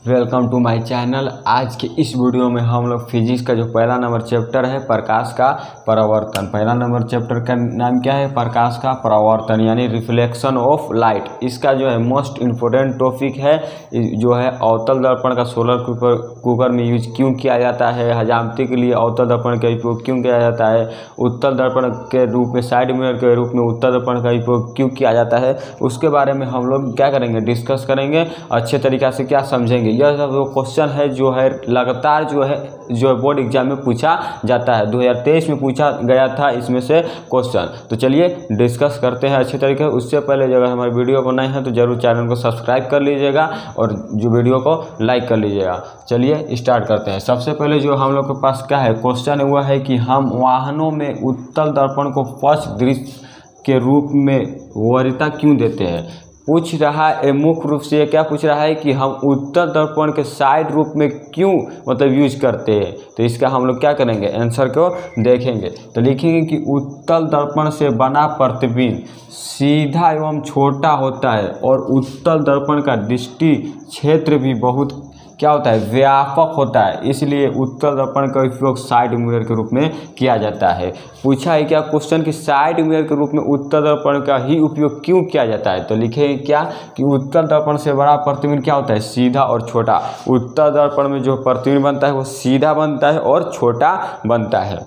Welcome to my channel. आज के इस वीडियो में हम लोग फिजिक्स का जो पहला नंबर चैप्टर है प्रकाश का परावर्तन, पहला नंबर चैप्टर का नाम क्या है? प्रकाश का परावर्तन यानी रिफ्लेक्शन ऑफ लाइट। इसका जो है मोस्ट इम्पोर्टेंट टॉपिक है जो है अवतल दर्पण का सोलर कुकर में यूज क्यों किया जाता है, हजामती के लिए अवतल दर्पण का उपयोग क्यों किया जाता है, उत्तल दर्पण के रूप में साइड मिरर के रूप में उत्तल दर्पण का उपयोग क्यों किया जाता है, उसके बारे में हम लोग क्या करेंगे, डिस्कस करेंगे, अच्छे तरीक़ा से क्या समझेंगे। यह सब क्वेश्चन है जो है लगातार जो बोर्ड एग्जाम में पूछा जाता है। 2023 में पूछा गया था इसमें से क्वेश्चन। तो चलिए डिस्कस करते हैं अच्छे तरीके से। उससे पहले अगर हमारी वीडियो बनाए हैं तो जरूर चैनल को सब्सक्राइब कर लीजिएगा और जो वीडियो को लाइक कर लीजिएगा। चलिए स्टार्ट करते हैं। सबसे पहले जो हम लोग के पास क्या है क्वेश्चन हुआ है कि हम वाहनों में उत्तल दर्पण को फर्स्ट दृश्य के रूप में वरीयता क्यों देते हैं। पूछ रहा है मुख्य रूप से क्या पूछ रहा है कि हम उत्तल दर्पण के साइड रूप में क्यों यूज करते हैं। तो इसका हम लोग क्या करेंगे, आंसर को देखेंगे। तो लिखेंगे कि उत्तल दर्पण से बना प्रतिबिंब सीधा एवं छोटा होता है और उत्तल दर्पण का दृष्टि क्षेत्र भी बहुत क्या होता है, व्यापक होता है। इसलिए उत्तल दर्पण का उपयोग साइड मिरर के रूप में किया जाता है। पूछा है क्या क्वेश्चन कि साइड मिरर के रूप में उत्तल दर्पण का ही उपयोग क्यों किया जाता है। तो लिखेंगे क्या कि उत्तल दर्पण से बड़ा प्रतिबिंब क्या होता है, सीधा और छोटा। उत्तल दर्पण में जो प्रतिबिंब बनता है वो सीधा बनता है और छोटा बनता है।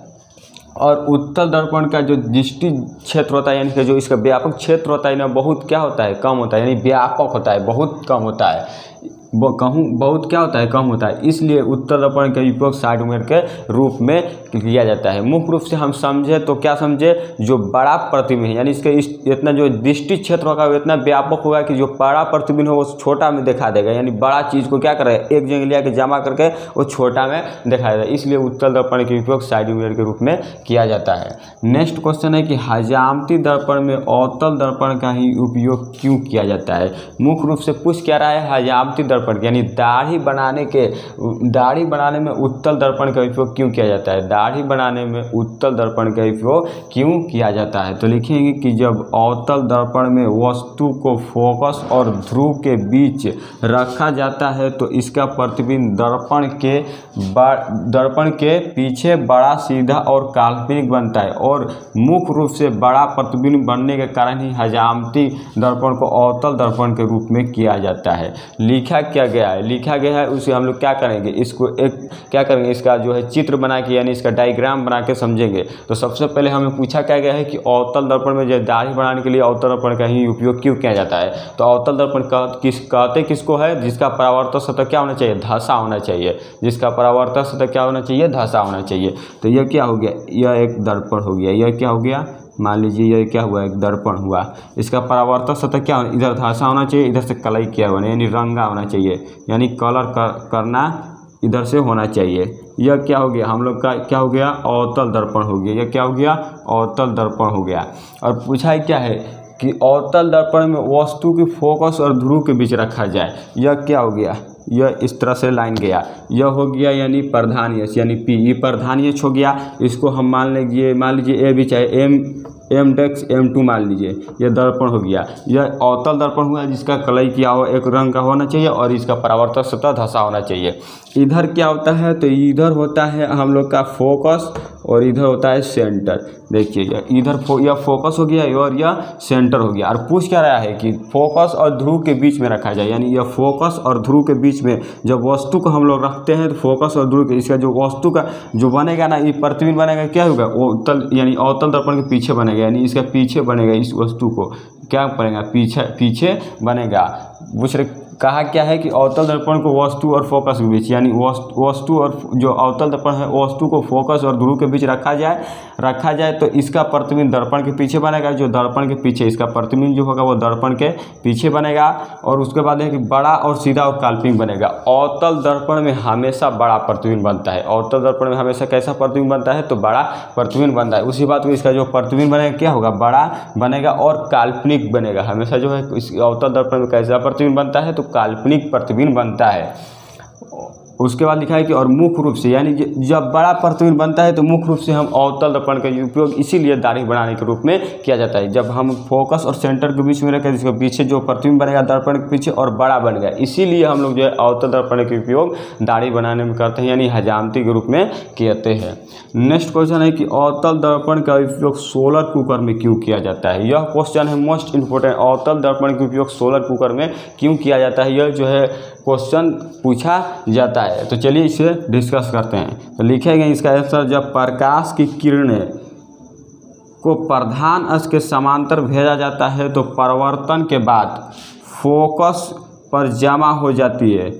और उत्तल दर्पण का जो दृष्टि क्षेत्र होता है यानी कि जो इसका व्यापक क्षेत्र होता है ना बहुत क्या होता है, कम होता है, यानी व्यापक होता है, बहुत कम होता है। बहुत क्या होता है, कम होता है। इसलिए उत्तल दर्पण का उपयोग साइड मिरर के रूप में किया जाता है। मुख्य रूप से हम समझे तो क्या समझे, जो बड़ा प्रतिबिंब है यानी इसका इतना जो दृष्टि क्षेत्र होगा वो इतना व्यापक होगा कि जो बड़ा प्रतिबिंब हो वो छोटा में दिखा देगा। यानी बड़ा चीज़ को क्या करेगा, एक जगह लिया के जमा करके वो छोटा में दिखाएगा। इसलिए उत्तल दर्पण के उपयोग साइड मिरर के रूप में किया जाता है। नेक्स्ट क्वेश्चन है कि हजामती दर्पण में अवतल दर्पण का ही उपयोग क्यों किया जाता है। मुख्य रूप से पूछ क्या रहा है, हजामती दर्पण यानी दाढ़ी बनाने में उत्तल दर्पण का उपयोग क्यों किया जाता है। दाढ़ी बनाने में उत्तल दर्पण का उपयोग क्यों किया जाता है। तो लिखेंगे कि जब अवतल दर्पण में वस्तु को फोकस और ध्रुव के बीच रखा जाता है तो इसका प्रतिबिंब दर्पण के पीछे बड़ा, सीधा और काल्पनिक बनता है। और मुख्य रूप से बड़ा प्रतिबिंब बनने के कारण ही हजामती दर्पण को अवतल दर्पण के रूप में किया जाता है। लिखा गया है उसे हम लोग क्या करेंगे, इसको एक क्या करेंगे, इसका जो है चित्र बना के यानी इसका डायग्राम बना के समझेंगे। तो सबसे पहले हमें पूछा क्या गया है कि अवतल दर्पण में जो दाढ़ी बनाने के लिए अवतल दर्पण का ही उपयोग क्यों किया जाता है। तो अवतल दर्पण कहते किसको है, जिसका परावर्तक सतह क्या होना चाहिए, धसा होना चाहिए। जिसका परावर्तक सतह क्या होना चाहिए, धसा होना चाहिए। तो यह क्या हो गया, यह एक दर्पण हो गया। यह क्या हो गया, मान लीजिए यह क्या हुआ, एक दर्पण हुआ। इसका परावर्तक सतह क्या होना, इधर धसा होना चाहिए, इधर से कलई किया हुआ यानी रंगा होना चाहिए, यानी कलर करना इधर से होना चाहिए। यह क्या हो गया, हम लोग का क्या हो गया, अवतल दर्पण हो गया। यह क्या हो गया, अवतल दर्पण हो गया। और पूछा है क्या है कि अवतल दर्पण में वस्तु की फोकस और ध्रुव के बीच रखा जाए। यह क्या हो गया, यह इस तरह से लाइन गया, यह हो गया यानी प्रधान यश यानी पी, ये प्रधान यश हो गया। इसको हम मान लीजिए ए भी चाहे एम डेक्स M2 मान लीजिए, यह दर्पण हो गया। यह अवतल दर्पण हुआ जिसका कलई किया हो एक रंग का होना चाहिए और इसका परावर्तक सतह धसा होना चाहिए। इधर क्या होता है, तो इधर होता है हम लोग का फोकस और इधर होता है सेंटर। देखिए इधर यह फोकस हो गया और यह सेंटर हो गया। और पूछ क्या रहा है कि फोकस और ध्रुव के बीच में रखा जाए, यानी यह फोकस और ध्रुव के बीच में जब वस्तु को हम लोग रखते हैं तो फोकस और ध्रुव के इसका जो वस्तु का जो बनेगा ना, ये प्रतिबिंब बनेगा क्या होगा, उत्तल यानी अवतल दर्पण के पीछे बनेगा, यानी इसका पीछे बनेगा। इस वस्तु को क्या बनेगा, पीछे बनेगा। कहा क्या है कि अवतल दर्पण को वस्तु और फोकस के बीच यानी वस्तु और जो अवतल दर्पण है वस्तु को फोकस और ध्रुव के बीच रखा जाए तो इसका प्रतिबिंब दर्पण के पीछे बनेगा। जो दर्पण के पीछे इसका प्रतिबिंब जो होगा वो दर्पण के पीछे बनेगा। और उसके बाद है कि बड़ा और सीधा और काल्पनिक बनेगा। अवतल दर्पण में हमेशा बड़ा प्रतिबिंब बनता है। अवतल दर्पण में हमेशा कैसा प्रतिबिंब बनता है, तो बड़ा प्रतिबिंब बनता है। उसी बात को इसका जो प्रतिबिंब बनेगा क्या होगा, बड़ा बनेगा और काल्पनिक बनेगा। हमेशा जो है इस अवतल दर्पण में कैसा प्रतिबिंब बनता है, तो काल्पनिक प्रतिबिंब बनता है। उसके बाद लिखा है कि और मुख्य रूप से, यानी जब बड़ा प्रतिबिंब बनता है तो मुख्य रूप से हम अवतल दर्पण का उपयोग इसीलिए दाढ़ी बढ़ाने के रूप में किया जाता है। जब हम फोकस और सेंटर के बीच में रखें, जिसके पीछे जो प्रतिबिंब बनेगा दर्पण के पीछे और बड़ा बन गया, इसीलिए हम लोग जो है अवतल दर्पण का उपयोग दाढ़ी बनाने में करते हैं, यानी हजामती के रूप में कहते हैं। नेक्स्ट क्वेश्चन है कि अवतल दर्पण का उपयोग सोलर कुकर में क्यों किया जाता है। यह क्वेश्चन है मोस्ट इंपोर्टेंट। अवतल दर्पण का उपयोग सोलर कुकर में क्यों किया जाता है, यह जो है क्वेश्चन पूछा जाता है। तो चलिए इसे डिस्कस करते हैं। तो लिखेंगे इसका आंसर, जब प्रकाश की किरणें को प्रधान अक्ष के समांतर भेजा जाता है तो परावर्तन के बाद फोकस पर जमा हो जाती है।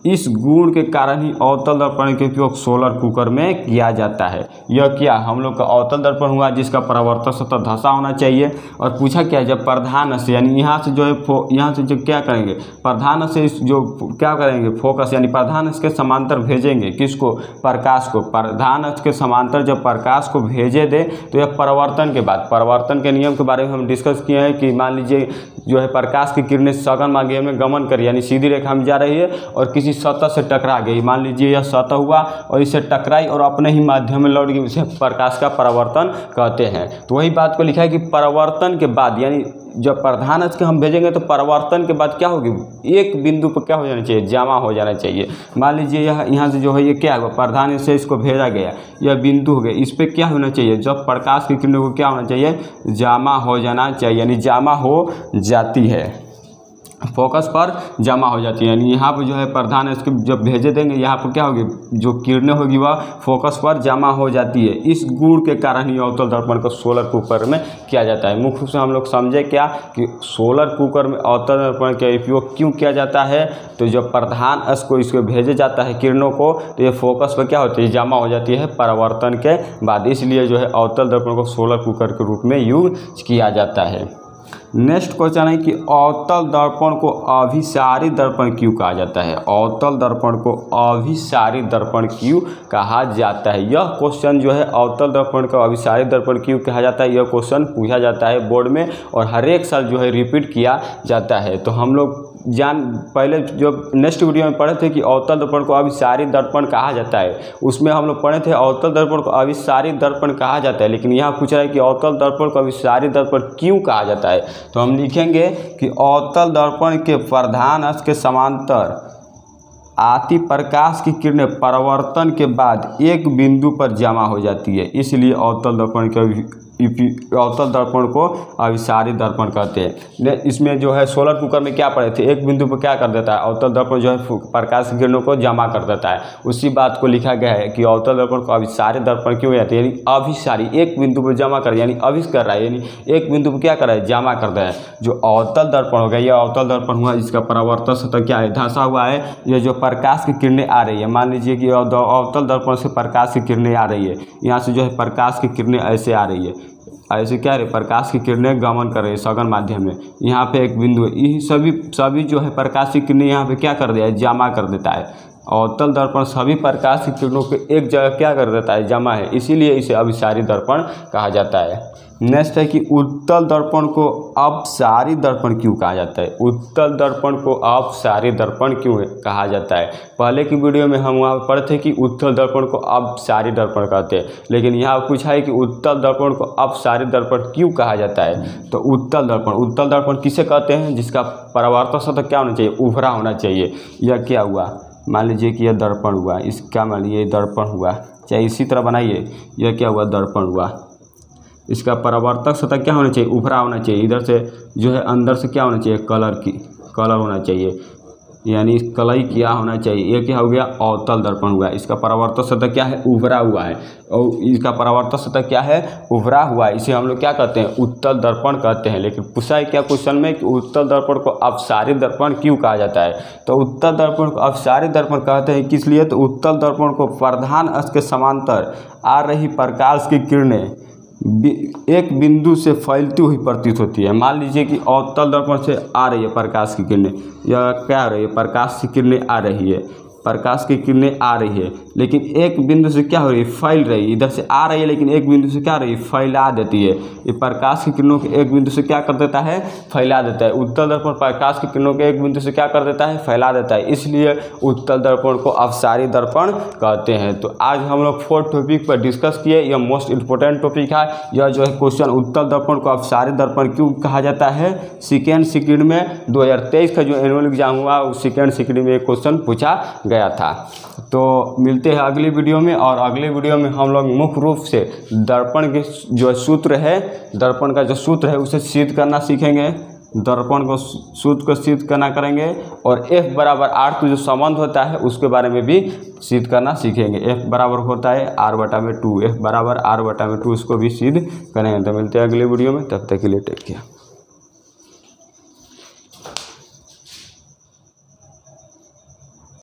इस गुण के कारण ही अवतल दर्पण के उपयोग सोलर कुकर में किया जाता है। यह क्या हम लोग का अवतल दर्पण हुआ जिसका परावर्तन सतह धसा होना चाहिए। और पूछा क्या, जब प्रधान से, यानी यहाँ से जो है यहाँ से जो क्या करेंगे, प्रधान से जो क्या करेंगे फोकस, यानी प्रधान के समांतर भेजेंगे किसको, प्रकाश को। प्रधान के समांतर जब प्रकाश को भेजे दे तो यह परावर्तन के बाद, परावर्तन के नियम के बारे में हम डिस्कस किए हैं कि मान लीजिए जो है प्रकाश की किरणें सघन माध्यम में गमन करी, यानी सीधी रेखा में जा रही है और किसी सतह से टकरा गई। मान लीजिए यह सतह हुआ और इससे टकराई और अपने ही माध्यम में लौट गई, उसे प्रकाश का परावर्तन कहते हैं। तो वही बात को लिखा है कि परावर्तन के बाद, यानी जब प्रधान अक्ष के हम भेजेंगे तो परावर्तन के बाद क्या होगी, एक बिंदु पर क्या हो जाना चाहिए, जमा हो जाना चाहिए। मान लीजिए यहाँ से जो है ये क्या हुआ, प्रधान से इसको भेजा गया, यह बिंदु हो गया, इस पर क्या होना चाहिए, जब प्रकाश की किरणों को क्या होना चाहिए, जमा हो जाना चाहिए, यानी जमा हो जाती है, फोकस पर जमा हो जाती है। यानी यहाँ पर जो है प्रधान इसको जब भेजे देंगे, यहाँ पर क्या होगी, जो किरणें होगी वह फोकस पर जमा हो जाती है। इस गुण के कारण ही अवतल दर्पण को सोलर कुकर में किया जाता है। मुख्य रूप से हम लोग समझे क्या कि सोलर कुकर में अवतल दर्पण का उपयोग क्यों किया जाता है। तो जब प्रधान अक्ष को इसको भेजे जाता है किरणों को, तो ये फोकस पर क्या होती है, जमा हो जाती है परावर्तन के बाद, इसलिए जो है अवतल दर्पण को सोलर कुकर के रूप में यूज किया जाता है। नेक्स्ट क्वेश्चन है कि अवतल दर्पण को अभिसारी दर्पण क्यों कहा जाता है। अवतल दर्पण को अभिसारी दर्पण क्यों कहा जाता है। यह क्वेश्चन जो है अवतल दर्पण को अभिसारी दर्पण क्यों कहा जाता है, यह क्वेश्चन पूछा जाता है बोर्ड में और हर एक साल जो है रिपीट किया जाता है। तो हम लोग पहले जो नेक्स्ट वीडियो में पढ़े थे कि अवतल दर्पण को अभिसारी दर्पण कहा जाता है, उसमें हम लोग पढ़े थे अवतल दर्पण को अभिसारी दर्पण कहा जाता है। लेकिन यहाँ पूछ रहा है कि अवतल दर्पण को अभिसारी दर्पण क्यों कहा जाता है। तो हम लिखेंगे कि अवतल दर्पण के प्रधान अक्ष के समांतर आती प्रकाश की किरणें परावर्तन के बाद एक बिंदु पर जमा हो जाती है, इसलिए अवतल दर्पण को अभिसारी दर्पण कहते हैं। इसमें जो है सोलर कुकर में क्या पढ़े थे, एक बिंदु पर क्या कर देता है, अवतल दर्पण जो है प्रकाश की किरणों को जमा कर देता है। उसी बात को लिखा गया है कि अवतल दर्पण को अभिसारी दर्पण क्यों कहते हैं, यानी अभिसारी, एक बिंदु पर जमा कर, यानी अभिस कर रहा है, यानी एक बिंदु पर क्या कर रहा है, जमा कर रहा है। जो अवतल दर्पण हो गया, यह अवतल दर्पण हुआ जिसका परावर्तन सतह क्या है, धंसा हुआ है। यह जो प्रकाश की किरणें आ रही है, मान लीजिए कि अवतल दर्पण से प्रकाश की किरणें आ रही है, यहाँ से जो है प्रकाश की किरणें ऐसे आ रही है, ऐसे क्या है, प्रकाश की किरणें गमन कर रही है सघन माध्यम में। यहाँ पे एक बिंदु है, ये सभी जो है प्रकाश की किरणें यहाँ पे क्या कर दिया है, जमा कर देता है। अवतल दर्पण सभी प्रकाश की किरणों को एक जगह क्या कर देता है, जमा है, इसीलिए इसे अभिसारी दर्पण कहा जाता है। नेक्स्ट है कि उत्तल दर्पण को अपसारी दर्पण क्यों कहा जाता है। उत्तल दर्पण को अपसारी दर्पण क्यों कहा जाता है। पहले की वीडियो में हम वहाँ पढ़े थे कि उत्तल दर्पण को अपसारी दर्पण कहते हैं, लेकिन यहाँ पूछा है कि उत्तल दर्पण को अपसारी दर्पण क्यों कहा जाता है। तो उत्तल दर्पण किसे कहते हैं, जिसका परावर्तन सतह क्या होना चाहिए, उभरा होना चाहिए। यह क्या हुआ, मान लीजिए कि यह दर्पण हुआ, इसका मान लीजिए दर्पण हुआ, चाहे इसी तरह बनाइए, यह क्या हुआ, दर्पण हुआ, इसका परावर्तक सतह क्या होना चाहिए, उभरा होना चाहिए। इधर से जो है अंदर से क्या होना चाहिए, कलर होना चाहिए, यानी कलई क्या होना चाहिए। ये क्या हो गया, अवतल दर्पण हुआ, इसका परावर्तक सतह क्या है, उभरा हुआ है, और इसका परावर्तक सतह क्या है, उभरा हुआ है। इसे हम लोग क्या कहते हैं, उत्तल दर्पण कहते हैं। लेकिन पूछा है क्या क्वेश्चन में कि उत्तल दर्पण को अपसारी दर्पण क्यों कहा जाता है। तो उत्तल दर्पण को अपसारी दर्पण कहते हैं किस लिए, तो उत्तल दर्पण को प्रधान अक्ष के समांतर आ रही प्रकाश की किरणें एक बिंदु से फैलती हुई प्रतीत होती है। मान लीजिए कि अवतल दर्पण से आ रही है प्रकाश की किरणें, यह क्या आ रही है, प्रकाश की किरणें आ रही है, प्रकाश की किरणें आ रही है, लेकिन एक बिंदु से क्या हो रही है, फैल रही है। इधर से आ रही है लेकिन एक बिंदु से क्या हो रही है, फैला देती है। ये प्रकाश की किरणों के एक बिंदु से क्या कर देता है, फैला देता है। उत्तल दर्पण प्रकाश की किरणों के एक बिंदु से क्या कर देता है, फैला देता है, इसलिए उत्तल दर्पण को अपसारी दर्पण कहते हैं। तो आज हम लोग 4 टॉपिक पर डिस्कस किए। यह मोस्ट इंपॉर्टेंट टॉपिक है। यह जो है क्वेश्चन, उत्तल दर्पण को अपसारी दर्पण क्यों कहा जाता है, सेकेंड शिफ्ट में 2023 का जो एनुअल एग्जाम हुआ उस सेकेंड शिफ्ट में एक क्वेश्चन पूछा गया था। तो मिलते हैं अगली वीडियो में, और अगले वीडियो में हम लोग मुख्य रूप से दर्पण के जो सूत्र है, दर्पण का जो सूत्र है उसे सिद्ध करना सीखेंगे। दर्पण को सूत्र को सिद्ध करना करेंगे, और F बराबर R2 जो संबंध होता है उसके बारे में भी सिद्ध करना सीखेंगे। F बराबर होता है R/2, F बराबर R/2, उसको भी सिद्ध करेंगे। तो मिलते हैं अगले वीडियो में, तब तक के लिए टेक केयर।